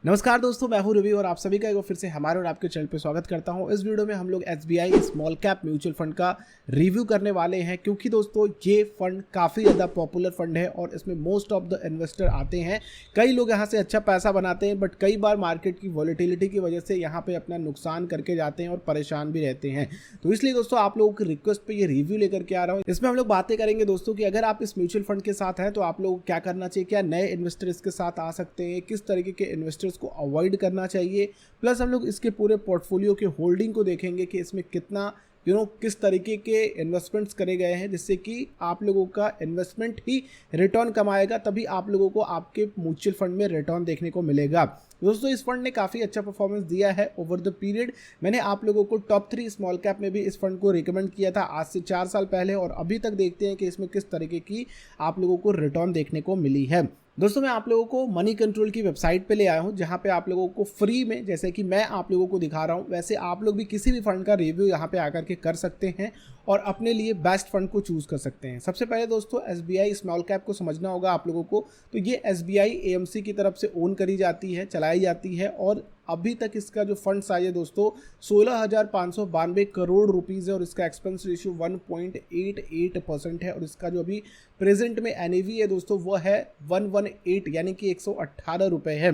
नमस्कार दोस्तों, मैं हूं रवि और आप सभी का एक बार फिर से हमारे और आपके चैनल पे स्वागत करता हूं। इस वीडियो में हम लोग SBI small cap mutual fund का रिव्यू करने वाले हैं, क्योंकि दोस्तों ये फंड काफ़ी ज़्यादा पॉपुलर फंड है और इसमें मोस्ट ऑफ द इन्वेस्टर आते हैं। कई लोग यहां से अच्छा पैसा बनाते हैं, बट कई बार मार्केट की वॉलेटिलिटी की वजह से यहाँ पर अपना नुकसान करके जाते हैं और परेशान भी रहते हैं। तो इसलिए दोस्तों आप लोगों की रिक्वेस्ट पर ये रिव्यू लेकर के आ रहा हूँ। इसमें हम लोग बातें करेंगे दोस्तों कि अगर आप इस म्यूचुअल फंड के साथ हैं तो आप लोग क्या करना चाहिए, क्या नए इन्वेस्टर इसके साथ आ सकते हैं, किस तरीके के इन्वेस्टर्स को अवॉइड करना चाहिए। प्लस हम लोग इसके पूरे पोर्टफोलियो के होल्डिंग को देखेंगे कि इसमें कितना किस तरीके के इन्वेस्टमेंट्स करे गए हैं, जिससे कि आप लोगों का इन्वेस्टमेंट ही रिटर्न कमाएगा, तभी आप लोगों को आपके म्यूचुअल फंड में रिटर्न देखने को मिलेगा। दोस्तों इस फंड ने काफ़ी अच्छा परफॉर्मेंस दिया है ओवर द पीरियड। मैंने आप लोगों को टॉप 3 स्मॉल कैप में भी इस फंड को रिकमेंड किया था आज से 4 साल पहले, और अभी तक देखते हैं कि इसमें किस तरीके की आप लोगों को रिटर्न देखने को मिली है। दोस्तों मैं आप लोगों को मनी कंट्रोल की वेबसाइट पे ले आया हूं, जहां पे आप लोगों को फ्री में, जैसे कि मैं आप लोगों को दिखा रहा हूं, वैसे आप लोग भी किसी भी फंड का रिव्यू यहां पे आकर के कर सकते हैं और अपने लिए बेस्ट फंड को चूज कर सकते हैं। सबसे पहले दोस्तों SBI स्मॉल कैप को समझना होगा आप लोगों को। तो ये SBI AMC की तरफ से ओन करी जाती है, चलाई जाती है, और अभी तक इसका जो फंड साइज है दोस्तों 16,592 करोड़ रुपीज़ है, और इसका एक्सपेंस रेशियो 1.88% है, और इसका जो अभी प्रेजेंट में NAV है दोस्तों वो है 118 यानी कि 118 रुपये है।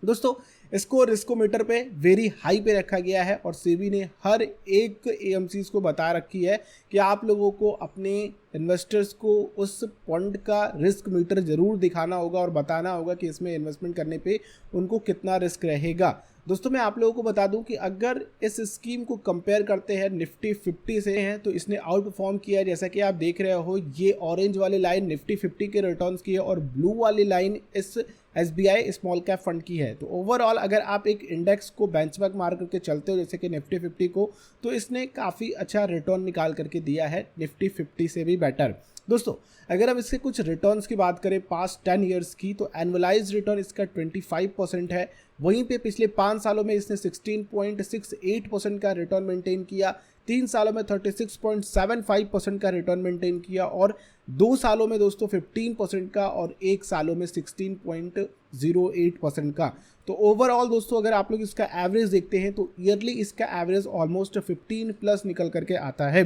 दोस्तों इसको रिस्कोमीटर पे वेरी हाई पे रखा गया है, और सेबी ने हर एक AMCs को बता रखी है कि आप लोगों को अपने इन्वेस्टर्स को उस फंड का रिस्क मीटर ज़रूर दिखाना होगा और बताना होगा कि इसमें इन्वेस्टमेंट करने पे उनको कितना रिस्क रहेगा। दोस्तों मैं आप लोगों को बता दूं कि अगर इस स्कीम को कंपेयर करते हैं निफ्टी 50 से हैं तो इसने आउट परफॉर्म किया है। जैसा कि आप देख रहे हो, ये ऑरेंज वाली लाइन निफ्टी 50 के रिटर्न्स की है और ब्लू वाली लाइन इस SBI स्मॉल कैप फंड की है। तो ओवरऑल अगर आप एक इंडेक्स को बेंचमार्क मार करके चलते हो जैसे कि निफ्टी 50 को, तो इसने काफ़ी अच्छा रिटर्न निकाल करके दिया है, निफ्टी 50 से भी बेटर। दोस्तों अगर हम इसके कुछ रिटर्न्स की बात करें पास्ट 10 ईयर्स की, तो एनुअलाइज रिटर्न इसका 25% है। वहीं पे पिछले 5 सालों में इसने 16.68% का रिटर्न मेंटेन किया, 3 सालों में 36.75% का रिटर्न मेंटेन किया, और 2 सालों में दोस्तों 15% का, और 1 सालों में 16.08% का। तो ओवरऑल दोस्तों अगर आप लोग इसका एवरेज देखते हैं तो ईयरली इसका एवरेज ऑलमोस्ट 15+ निकल करके आता है।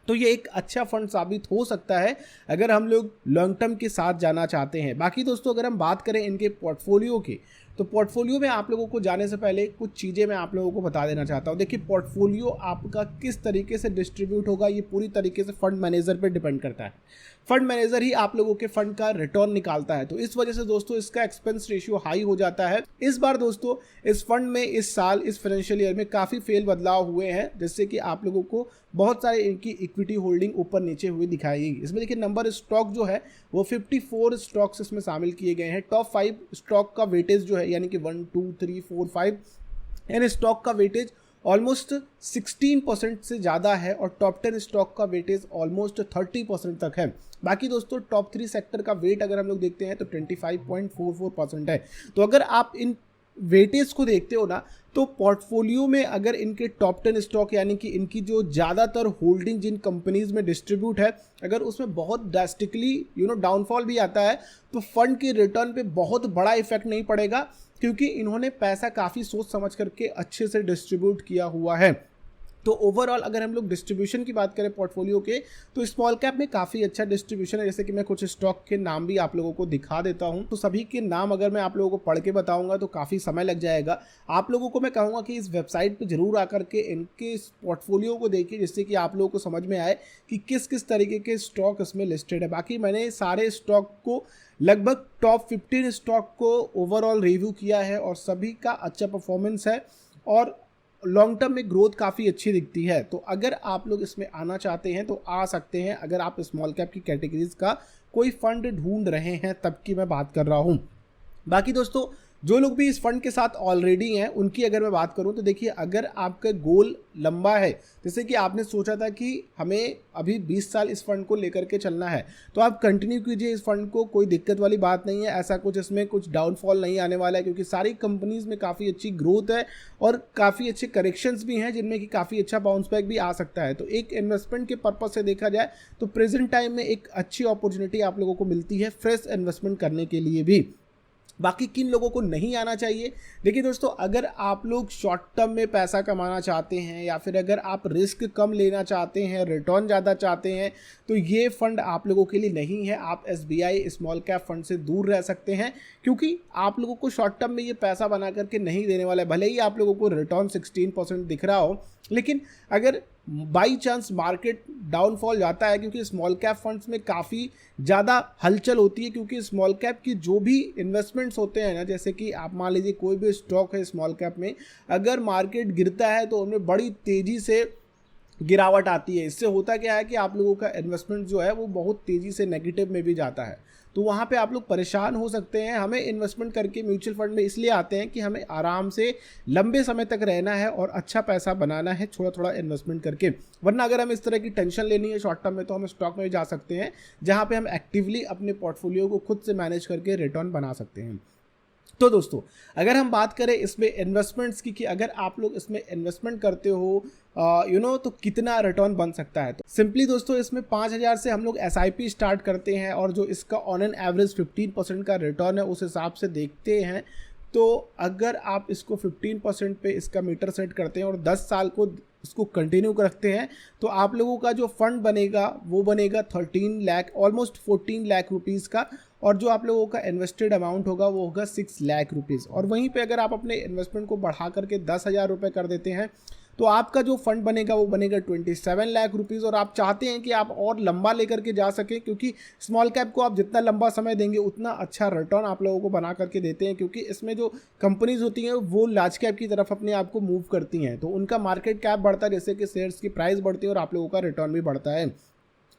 तो ये एक अच्छा फंड साबित हो सकता है अगर हम लोग लॉन्ग टर्म के साथ जाना चाहते हैं। बाकी दोस्तों अगर हम बात करें इनके पोर्टफोलियो की, तो पोर्टफोलियो में आप लोगों को जाने से पहले कुछ चीज़ें मैं आप लोगों को बता देना चाहता हूँ। देखिए पोर्टफोलियो आपका किस तरीके से डिस्ट्रीब्यूट होगा ये पूरी तरीके से फंड मैनेजर पे डिपेंड करता है। फंड मैनेजर ही आप लोगों के फंड का रिटर्न निकालता है, तो इस वजह से दोस्तों इसका एक्सपेंस रेशियो हाई हो जाता है। इस बार दोस्तों इस फंड में इस साल इस फाइनेंशियल ईयर में काफ़ी फेल बदलाव हुए हैं, जिससे कि आप लोगों को बहुत सारे इनकी इक्विटी होल्डिंग ऊपर नीचे हुई दिखाएगी। इसमें देखिए नंबर स्टॉक जो है वो 54 स्टॉक्स इसमें शामिल किए गए हैं। टॉप 5 स्टॉक का वेटेज जो है यानी कि 1 2 3 4 5 इन स्टॉक का वेटेज ऑलमोस्ट 16% से ज़्यादा है, और टॉप 10 स्टॉक का वेटेज ऑलमोस्ट 30% तक है। बाकी दोस्तों टॉप 3 सेक्टर का वेट अगर हम लोग देखते हैं तो 25.44% है। तो अगर आप इन वेटेज को देखते हो ना, तो पोर्टफोलियो में अगर इनके टॉप 10 स्टॉक यानी कि इनकी जो ज़्यादातर होल्डिंग जिन कंपनीज में डिस्ट्रीब्यूट है, अगर उसमें बहुत ड्रास्टिकली डाउनफॉल भी आता है तो फंड के रिटर्न पे बहुत बड़ा इफेक्ट नहीं पड़ेगा, क्योंकि इन्होंने पैसा काफ़ी सोच समझ करके अच्छे से डिस्ट्रीब्यूट किया हुआ है। तो ओवरऑल अगर हम लोग डिस्ट्रीब्यूशन की बात करें पोर्टफोलियो के, तो स्मॉल कैप में काफ़ी अच्छा डिस्ट्रीब्यूशन है। जैसे कि मैं कुछ स्टॉक के नाम भी आप लोगों को दिखा देता हूं, तो सभी के नाम अगर मैं आप लोगों को पढ़ के बताऊंगा तो काफ़ी समय लग जाएगा। आप लोगों को मैं कहूँगा कि इस वेबसाइट पर जरूर आकर के इनके पोर्टफोलियो को देखिए, जिससे कि आप लोगों को समझ में आए कि किस किस तरीके के स्टॉक इसमें लिस्टेड है। बाकी मैंने सारे स्टॉक को लगभग टॉप 15 स्टॉक को ओवरऑल रिव्यू किया है, और सभी का अच्छा परफॉर्मेंस है, और लॉन्ग टर्म में ग्रोथ काफ़ी अच्छी दिखती है। तो अगर आप लोग इसमें आना चाहते हैं तो आ सकते हैं, अगर आप स्मॉल कैप की कैटेगरीज का कोई फंड ढूंढ रहे हैं तब की मैं बात कर रहा हूं। बाकी दोस्तों जो लोग भी इस फंड के साथ ऑलरेडी हैं उनकी अगर मैं बात करूं तो देखिए, अगर आपका गोल लंबा है, जैसे कि आपने सोचा था कि हमें अभी 20 साल इस फंड को लेकर के चलना है, तो आप कंटिन्यू कीजिए इस फंड को, कोई दिक्कत वाली बात नहीं है। ऐसा कुछ इसमें कुछ डाउनफॉल नहीं आने वाला है, क्योंकि सारी कंपनीज में काफ़ी अच्छी ग्रोथ है और काफ़ी अच्छे करेक्शंस भी हैं, जिनमें कि काफ़ी अच्छा बाउंस बैक भी आ सकता है। तो एक इन्वेस्टमेंट के पर्पज से देखा जाए तो प्रेजेंट टाइम में एक अच्छी अपॉर्चुनिटी आप लोगों को मिलती है फ्रेश इन्वेस्टमेंट करने के लिए भी। बाकी किन लोगों को नहीं आना चाहिए। देखिए दोस्तों, अगर आप लोग शॉर्ट टर्म में पैसा कमाना चाहते हैं या फिर अगर आप रिस्क कम लेना चाहते हैं, रिटर्न ज़्यादा चाहते हैं, तो ये फंड आप लोगों के लिए नहीं है। आप SBI स्मॉल कैप फंड से दूर रह सकते हैं, क्योंकि आप लोगों को शॉर्ट टर्म में ये पैसा बना करके नहीं देने वाला है। भले ही आप लोगों को रिटर्न 16% दिख रहा हो, लेकिन अगर बाई चांस मार्केट डाउनफॉल जाता है, क्योंकि स्मॉल कैप फंड्स में काफ़ी ज़्यादा हलचल होती है, क्योंकि स्मॉल कैप की जो भी इन्वेस्टमेंट्स होते हैं ना, जैसे कि आप मान लीजिए कोई भी स्टॉक है स्मॉल कैप में, अगर मार्केट गिरता है तो उनमें बड़ी तेज़ी से गिरावट आती है। इससे होता क्या है कि आप लोगों का इन्वेस्टमेंट जो है वो बहुत तेज़ी से नेगेटिव में भी जाता है, तो वहाँ पे आप लोग परेशान हो सकते हैं। हमें इन्वेस्टमेंट करके म्यूचुअल फंड में इसलिए आते हैं कि हमें आराम से लंबे समय तक रहना है और अच्छा पैसा बनाना है थोड़ा थोड़ा इन्वेस्टमेंट करके। वरना अगर हम इस तरह की टेंशन लेनी है शॉर्ट टर्म में, तो हम स्टॉक में जा सकते हैं, जहाँ पे हम एक्टिवली अपने पोर्टफोलियो को खुद से मैनेज करके रिटर्न बना सकते हैं। तो दोस्तों, अगर हम बात करें इसमें इन्वेस्टमेंट्स की कि अगर आप लोग इसमें इन्वेस्टमेंट करते हो तो कितना रिटर्न बन सकता है, तो सिंपली दोस्तों इसमें 5,000 से हम लोग SIP स्टार्ट करते हैं, और जो इसका ऑन एन एवरेज 15% का रिटर्न है उस हिसाब से देखते हैं। तो अगर आप इसको 15% पे इसका मीटर सेट करते हैं और 10 साल को इसको कंटिन्यू रखते हैं, तो आप लोगों का जो फंड बनेगा वो बनेगा 13 लाख, ऑलमोस्ट 14 लाख रुपीज़ का, और जो आप लोगों का इन्वेस्टेड अमाउंट होगा वो होगा 6 लाख रुपीज़। और वहीं पे अगर आप अपने इन्वेस्टमेंट को बढ़ा करके 10,000 रुपये कर देते हैं, तो आपका जो फंड बनेगा वो बनेगा 27 लाख रुपीज़। और आप चाहते हैं कि आप और लंबा लेकर के जा सकें, क्योंकि स्मॉल कैप को आप जितना लंबा समय देंगे उतना अच्छा रिटर्न आप लोगों को बना करके देते हैं, क्योंकि इसमें जो कंपनीज होती हैं वो लार्ज कैप की तरफ अपने आप को मूव करती हैं, तो उनका मार्केट कैप बढ़ता है, जैसे कि शेयर्स की प्राइस बढ़ती है और आप लोगों का रिटर्न भी बढ़ता है।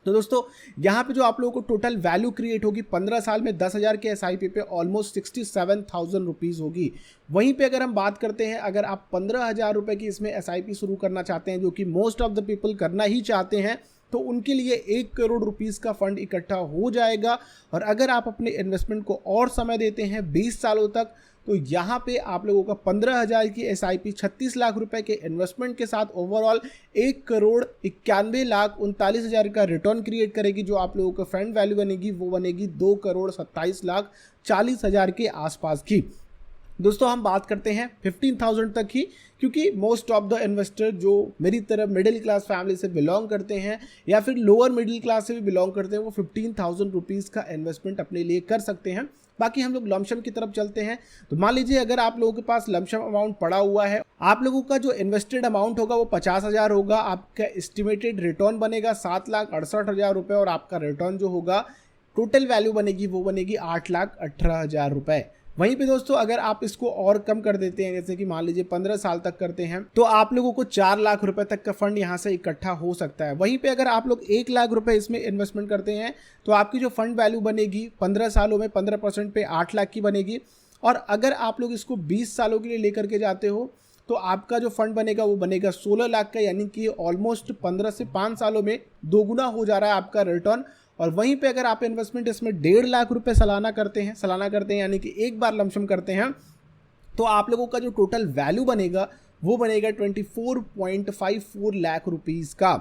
तो दोस्तों, यहाँ पे जो आप लोगों को टोटल वैल्यू क्रिएट होगी 15 साल में 10,000 के SIP पे ऑलमोस्ट 67,000 रुपीज़ होगी। वहीं पे अगर हम बात करते हैं, अगर आप 15,000 रुपये की इसमें SIP शुरू करना चाहते हैं, जो कि मोस्ट ऑफ द पीपल करना ही चाहते हैं, तो उनके लिए 1 करोड़ रुपीज़ का फंड इकट्ठा हो जाएगा। और अगर आप अपने इन्वेस्टमेंट को और समय देते हैं 20 सालों तक, तो यहाँ पे आप लोगों का 15,000 की SIP 36 लाख रुपए के इन्वेस्टमेंट के साथ ओवरऑल 1 करोड़ 91 लाख 39 हज़ार का रिटर्न क्रिएट करेगी। जो आप लोगों का फंड वैल्यू बनेगी वो बनेगी 2 करोड़ 27 लाख 40 हज़ार के आसपास की। दोस्तों, हम बात करते हैं 15,000 तक ही, क्योंकि मोस्ट ऑफ द इन्वेस्टर जो मेरी तरह मिडिल क्लास फैमिली से बिलोंग करते हैं या फिर लोअर मिडिल क्लास से भी बिलोंग करते हैं, वो 15,000 रुपीज़ का इन्वेस्टमेंट अपने लिए कर सकते हैं। बाकी हम लोग लमसम की तरफ चलते हैं। तो मान लीजिए अगर आप लोगों के पास लमसम अमाउंट पड़ा हुआ है, आप लोगों का जो इन्वेस्टेड अमाउंट होगा वो 50,000 होगा, आपका एस्टिमेटेड रिटर्न बनेगा 7,68,000 रुपये, और आपका रिटर्न जो होगा टोटल वैल्यू बनेगी वो बनेगी 8,18,000 रुपये। वहीं पे दोस्तों, अगर आप इसको और कम कर देते हैं, जैसे कि मान लीजिए 15 साल तक करते हैं, तो आप लोगों को 4 लाख रुपए तक का फंड यहाँ से इकट्ठा हो सकता है। वहीं पे अगर आप लोग 1 लाख रुपए इसमें इन्वेस्टमेंट करते हैं, तो आपकी जो फंड वैल्यू बनेगी 15 सालों में 15% पे 8 लाख की बनेगी। और अगर आप लोग इसको 20 सालों के लिए लेकर के जाते हो, तो आपका जो फंड बनेगा वो बनेगा 16 लाख का, यानी कि ऑलमोस्ट 15 से 5 सालों में दोगुना हो जा रहा है आपका रिटर्न। और वहीं पे अगर आप इन्वेस्टमेंट इसमें 1.5 लाख रुपए सालाना करते हैं यानी कि एक बार लमसम करते हैं, तो आप लोगों का जो टोटल वैल्यू बनेगा वो बनेगा 24.54 लाख रुपीज़ का।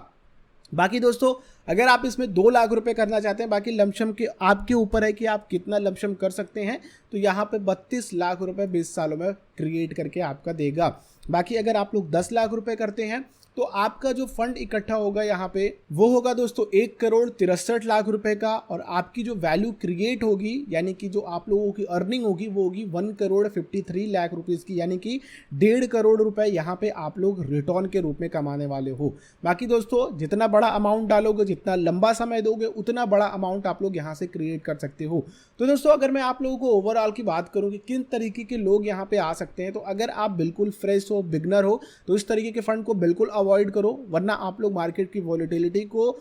बाकी दोस्तों, अगर आप इसमें 2 लाख रुपए करना चाहते हैं, बाकी लमसम के आपके ऊपर है कि आप कितना लमसम कर सकते हैं, तो यहाँ पे 32 लाख रुपए 20 सालों में क्रिएट करके आपका देगा। बाकी अगर आप लोग 10 लाख रुपए करते हैं, तो आपका जो फंड इकट्ठा होगा यहाँ पे वो होगा दोस्तों 1 करोड़ 63 लाख रुपए का, और आपकी जो वैल्यू क्रिएट होगी यानी कि जो आप लोगों की अर्निंग होगी वो होगी 1 करोड़ 53 लाख रुपीज़ की, यानी कि 1.5 करोड़ रुपए यहाँ पे आप लोग रिटर्न के रूप में कमाने वाले हो। बाकी दोस्तों, जितना बड़ा अमाउंट डालोगे, जितना लंबा समय दोगे, उतना बड़ा अमाउंट आप लोग यहाँ से क्रिएट कर सकते हो। तो दोस्तों, अगर मैं आप लोगों को ओवरऑल की बात करूँ कि किन तरीके के लोग यहाँ पे आ सकते हैं, तो अगर आप बिल्कुल फ्रेश हो, बिगनर हो, तो इस तरीके के फंड को बिल्कुल अवॉइड करो, वरना आप लोग मार्केट की वॉलेटिलिटी को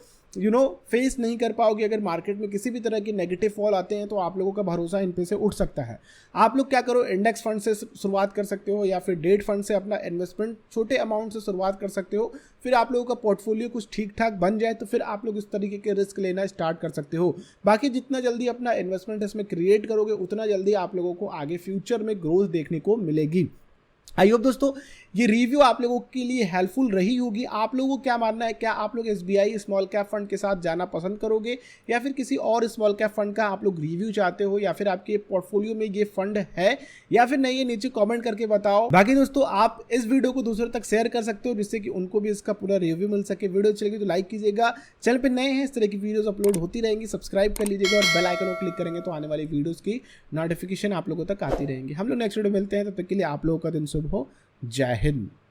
फेस नहीं कर पाओगे। अगर मार्केट में किसी भी तरह की नेगेटिव फॉल आते हैं, तो आप लोगों का भरोसा इन पे से उठ सकता है। आप लोग क्या करो, इंडेक्स फंड से शुरुआत कर सकते हो, या फिर डेट फंड से अपना इन्वेस्टमेंट छोटे अमाउंट से शुरुआत कर सकते हो। फिर आप लोगों का पोर्टफोलियो कुछ ठीक ठाक बन जाए, तो फिर आप लोग इस तरीके के रिस्क लेना स्टार्ट कर सकते हो। बाकी जितना जल्दी अपना इन्वेस्टमेंट इसमें क्रिएट करोगे, उतना जल्दी आप लोगों को आगे फ्यूचर में ग्रोथ देखने को मिलेगी। आई होप दोस्तों ये रिव्यू आप लोगों के लिए हेल्पफुल रही होगी। आप लोगों को क्या मानना है, क्या आप लोग SBI स्मॉल कैप फंड के साथ जाना पसंद करोगे या फिर किसी और स्मॉल कैप फंड का आप लोग रिव्यू चाहते हो, या फिर आपके पोर्टफोलियो में ये फंड है या फिर नहीं है, नीचे कमेंट करके बताओ। बाकी दोस्तों आप इस वीडियो को दूसरों तक शेयर कर सकते हो जिससे कि उनको भी इसका पूरा रिव्यू मिल सके। वीडियो अच्छी लगी तो लाइक कीजिएगा, चैनल पे नए हैं इस तरह की वीडियोस अपलोड होती रहेंगी, सब्सक्राइब कर लीजिएगा और बेल आइकन को क्लिक करेंगे तो आने वाली वीडियोस की नोटिफिकेशन आप लोगों तक आती रहेंगी। हम लोग नेक्स्ट वीडियो मिलते हैं, तब तक के लिए आप लोगों का दिन शुभ हो। जय हिंद।